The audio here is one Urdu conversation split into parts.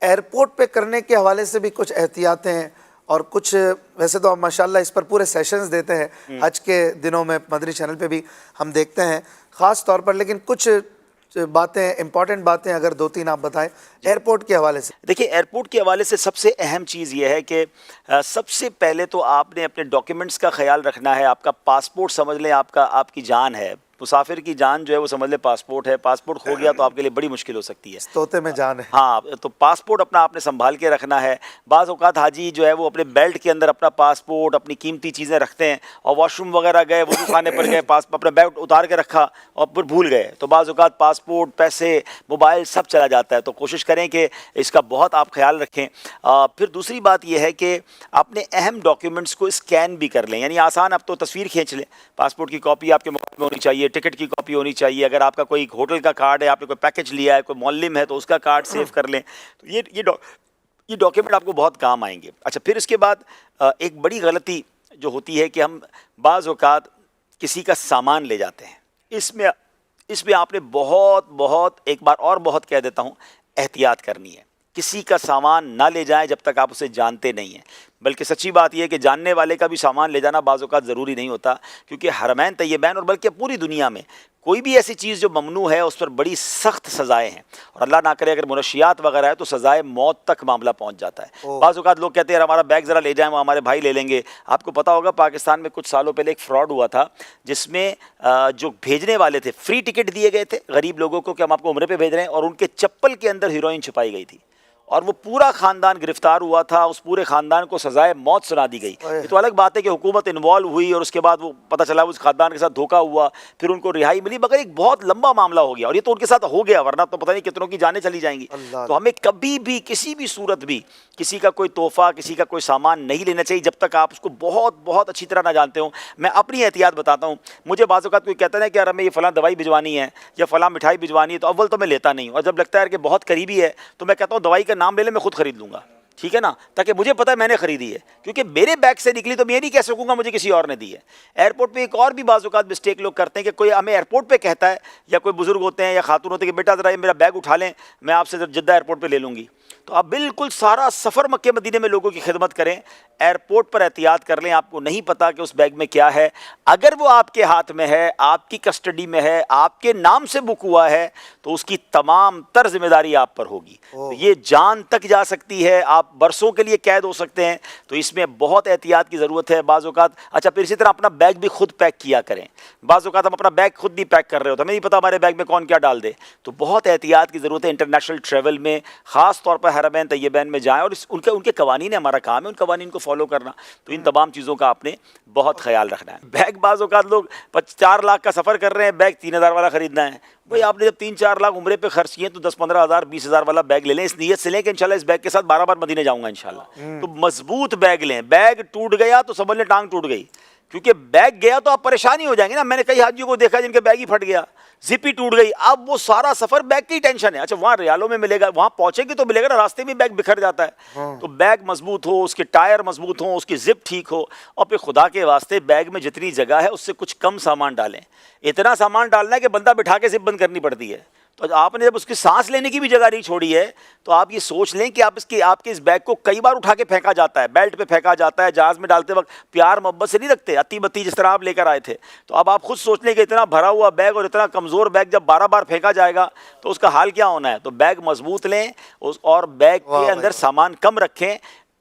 ایئرپورٹ پہ کرنے کے حوالے سے بھی کچھ احتیاطیں ہیں اور کچھ ویسے تو ماشاءاللہ اس پر پورے سیشنز دیتے ہیں حج کے دنوں میں، مدنی چینل پہ بھی ہم دیکھتے ہیں خاص طور پر، لیکن کچھ باتیں امپورٹنٹ باتیں اگر دو تین آپ بتائیں ایئرپورٹ کے حوالے سے۔ دیکھیے ایئرپورٹ کے حوالے سے سب سے اہم چیز یہ ہے کہ سب سے پہلے تو آپ نے اپنے ڈاکیومنٹس کا خیال رکھنا ہے۔ آپ کا پاسپورٹ سمجھ لیں آپ کی جان ہے، مسافر کی جان جو ہے وہ سمجھ لیں پاسپورٹ ہے۔ پاسپورٹ کھو گیا تو آپ کے لیے بڑی مشکل ہو سکتی ہے، طوطے میں جان ہے۔ ہاں، تو پاسپورٹ اپنا آپ نے سنبھال کے رکھنا ہے۔ بعض اوقات حاجی جو ہے وہ اپنے بیلٹ کے اندر اپنا پاسپورٹ، اپنی قیمتی چیزیں رکھتے ہیں، اور واش روم وغیرہ گئے، وضو خانے پر گئے، اپنا بیلٹ اتار کے رکھا اور پھر بھول گئے، تو بعض اوقات پاسپورٹ، پیسے، موبائل سب چلا جاتا ہے۔ تو کوشش کریں کہ اس کا بہت آپ خیال رکھیں۔ پھر دوسری بات یہ ہے کہ اپنے اہم ڈاکیومنٹس کو اسکین بھی کر لیں، یعنی آسان، اب تو تصویر کھینچ لیں، پاسپورٹ کی کاپی آپ کے موبائل میں ہونی چاہیے، ٹکٹ کی کاپی ہونی چاہیے، اگر آپ کا کوئی ہوٹل کا کارڈ ہے، آپ نے کوئی پیکج لیا ہے، کوئی معلم ہے تو اس کا کارڈ سیو کر لیں۔ تو یہ ڈاکیومنٹ آپ کو بہت کام آئیں گے۔ اچھا، پھر اس کے بعد ایک بڑی غلطی جو ہوتی ہے کہ ہم بعض اوقات کسی کا سامان لے جاتے ہیں، اس میں آپ نے بہت ایک بار اور بہت کہہ دیتا ہوں، احتیاط کرنی ہے۔ کسی کا سامان نہ لے جائیں جب تک آپ اسے جانتے نہیں ہیں، بلکہ سچی بات یہ ہے کہ جاننے والے کا بھی سامان لے جانا بعض اوقات ضروری نہیں ہوتا، کیونکہ حرمین طیبین اور بلکہ پوری دنیا میں کوئی بھی ایسی چیز جو ممنوع ہے اس پر بڑی سخت سزائیں ہیں، اور اللہ نہ کرے اگر منشیات وغیرہ ہے تو سزائے موت تک معاملہ پہنچ جاتا ہے۔ بعض اوقات لوگ کہتے ہیں یار ہمارا بیگ ذرا لے جائیں، وہ ہمارے بھائی لے لیں گے۔ آپ کو پتا ہوگا پاکستان میں کچھ سالوں پہلے ایک فراڈ ہوا تھا، جس میں جو بھیجنے والے تھے فری ٹکٹ دیے گئے تھے غریب لوگوں کو کہ ہم آپ کو عمرے پہ بھیج رہے ہیں، اور ان کے چپل کے اندر ہیروئن چھپائی گئی تھی، اور وہ پورا خاندان گرفتار ہوا تھا، اس پورے خاندان کو سزائے موت سنا دی گئی۔ یہ تو الگ بات ہے کہ حکومت انوالو ہوئی اور اس کے بعد وہ پتہ چلا اس خاندان کے ساتھ دھوکہ ہوا، پھر ان کو رہائی ملی، مگر ایک بہت لمبا معاملہ ہو گیا، اور یہ تو ان کے ساتھ ہو گیا، ورنہ تو پتہ نہیں کتنوں کی جانیں چلی جائیں گی۔ تو ہمیں کبھی بھی کسی بھی صورت بھی کسی کا کوئی تحفہ، کسی کا کوئی سامان نہیں لینا چاہیے جب تک آپ اس کو بہت اچھی طرح نہ جانتے ہوں۔ میں اپنی احتیاط بتاتا ہوں، مجھے بعض اوقات کوئی کہتا ہے کہ یار ہمیں یہ فلاں دوائی بھجوانی ہے یا فلاں مٹھائی بھجوانی ہے، تو اول تو میں لیتا نہیں ہوں، اور جب لگتا ہے کہ بہت قریبی ہے تو میں کہتا ہوں دوائی کا نام لے لیں، میں خود خرید لوں گا، ٹھیک ہے نا، تاکہ مجھے پتہ ہے میں نے خریدی ہے، کیونکہ میرے بیگ سے نکلی تو میں نہیں کہہ سکوں گا مجھے کسی اور نے دی ہے۔ ایئرپورٹ پہ ایک اور بھی بعض اوقات مسٹیک لوگ کرتے ہیں کہ کوئی ہمیں ایئرپورٹ پہ کہتا ہے، یا کوئی بزرگ ہوتے ہیں یا خاتون ہوتے ہیں کہ بیٹا ذرا یہ میرا بیگ اٹھا لیں، میں آپ سے جدہ ایئرپورٹ پہ لے لوں گی۔ تو آپ بالکل سارا سفر مکہ مدینے میں لوگوں کی خدمت کریں، ایئرپورٹ پر احتیاط کر لیں، آپ کو نہیں پتا کہ اس بیگ میں کیا ہے، اگر وہ آپ کے ہاتھ میں ہے، آپ کی کسٹڈی میں ہے، آپ کے نام سے بک ہوا ہے، تو اس کی تمام تر ذمہ داری آپ پر ہوگی، یہ جان تک جا سکتی ہے، آپ برسوں کے لیے قید ہو سکتے ہیں، تو اس میں بہت احتیاط کی ضرورت ہے۔ بعض اوقات اچھا، پھر اسی طرح اپنا بیگ بھی خود پیک کیا کریں، بعض اوقات ہم اپنا بیگ خود نہیں پیک کر رہے ہوتے، ہمیں نہیں پتا ہمارے بیگ میں کون کیا ڈال دے، تو بہت احتیاط کی ضرورت ہے انٹرنیشنل ٹریول میں، خاص طور پر حرمین طیبین میں جائیں، اور ان کے قوانین ہے، ہمارا کام ہے ان قوانین کو فالو کرنا، تو ان تمام چیزوں کا آپ نے بہت خیال رکھنا ہے۔ بیگ بعض اوقات لوگ 4 لاکھ کا سفر کر رہے ہیں، بیگ 3,000 والا خریدنا ہے، بھئی آپ نے جب 3-4 لاکھ عمرے پہ خرچ کیے تو 10-15 ہزار 20,000 والا بیگ لے لیں، اس نیت سے لیں کہ انشاءاللہ اس بیگ کے ساتھ 12 بار مدینے جاؤں گا انشاءاللہ، تو مضبوط بیگ لیں۔ بیگ ٹوٹ گیا تو سمجھ لیں ٹانگ ٹوٹ گئی، کیونکہ بیگ گیا تو آپ پریشان ہی ہو جائیں گے نا۔ میں نے کئی حاجیوں کو دیکھا جن کے بیگ ہی پھٹ گیا، زپ ہی ٹوٹ گئی، اب وہ سارا سفر بیگ کی ٹینشن ہے۔ اچھا وہاں ریالوں میں ملے گا، وہاں پہنچے گی تو ملے گا نا، راستے میں بیگ بکھر جاتا ہے، تو بیگ مضبوط ہو، اس کے ٹائر مضبوط ہوں، اس کی زپ ٹھیک ہو، اور پھر خدا کے واسطے بیگ میں جتنی جگہ ہے اس سے کچھ کم سامان ڈالیں۔ اتنا سامان ڈالنا ہے کہ بندہ بٹھا کے زپ بند کرنی پڑتی ہے، تو آپ نے جب اس کی سانس لینے کی بھی جگہ نہیں چھوڑی ہے تو آپ یہ سوچ لیں کہ آپ کے اس بیگ کو کئی بار اٹھا کے پھینکا جاتا ہے، بیلٹ پہ پھینکا جاتا ہے، جہاز میں ڈالتے وقت پیار محبت سے نہیں رکھتے، اتی بتی جس طرح آپ لے کر آئے تھے، تو اب آپ خود سوچ لیں کہ اتنا بھرا ہوا بیگ اور اتنا کمزور بیگ جب 12 بار پھینکا جائے گا تو اس کا حال کیا ہونا ہے۔ تو بیگ مضبوط لیں اور بیگ کے اندر سامان کم رکھیں۔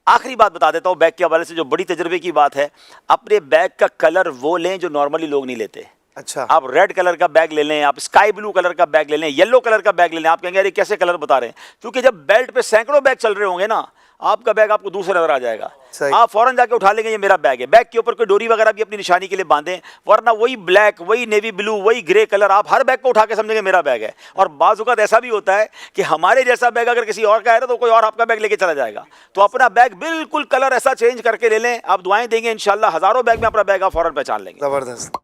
آخری بات بتا دیتا ہوں بیگ کے حوالے سے جو بڑی تجربے کی بات ہے، اپنے بیگ کا کلر وہ لیں جو نارملی لوگ نہیں لیتے۔ اچھا، آپ ریڈ کلر کا بیگ لے لیں، آپ اسکائی بلو کلر کا بیگ لے لیں، یلو کلر کا بیگ لے لیں۔ آپ کہیں گے یار یہ کیسے کلر بتا رہے ہیں، کیونکہ جب بیلٹ پہ سینکڑوں بیگ چل رہے ہوں گے نا، آپ کا بیگ آپ کو دوسرا نظر آ جائے گا، آپ فوراً جا کے اٹھا لیں گے یہ میرا بیگ ہے۔ بیگ کے اوپر کوئی ڈوری وغیرہ بھی اپنی نشانی کے لیے باندھیں، ورنہ وہی بلیک، وہی نیوی بلو، وہی گرے کلر آپ ہر بیگ کو اٹھا کے سمجھیں گے میرا بیگ ہے۔ اور بعض اوقات ایسا بھی ہوتا ہے کہ ہمارے جیسا بیگ اگر کسی اور کا ہے تو کوئی اور آپ کا بیگ لے کے چلا جائے گا، تو اپنا بیگ بالکل کلر ایسا چینج کر کے لے لیں، آپ دعائیں دیں گے انشاءاللہ ہزاروں بیگ میں اپنا بیگ آپ فوراً پہچان لیں گے۔ زبردست۔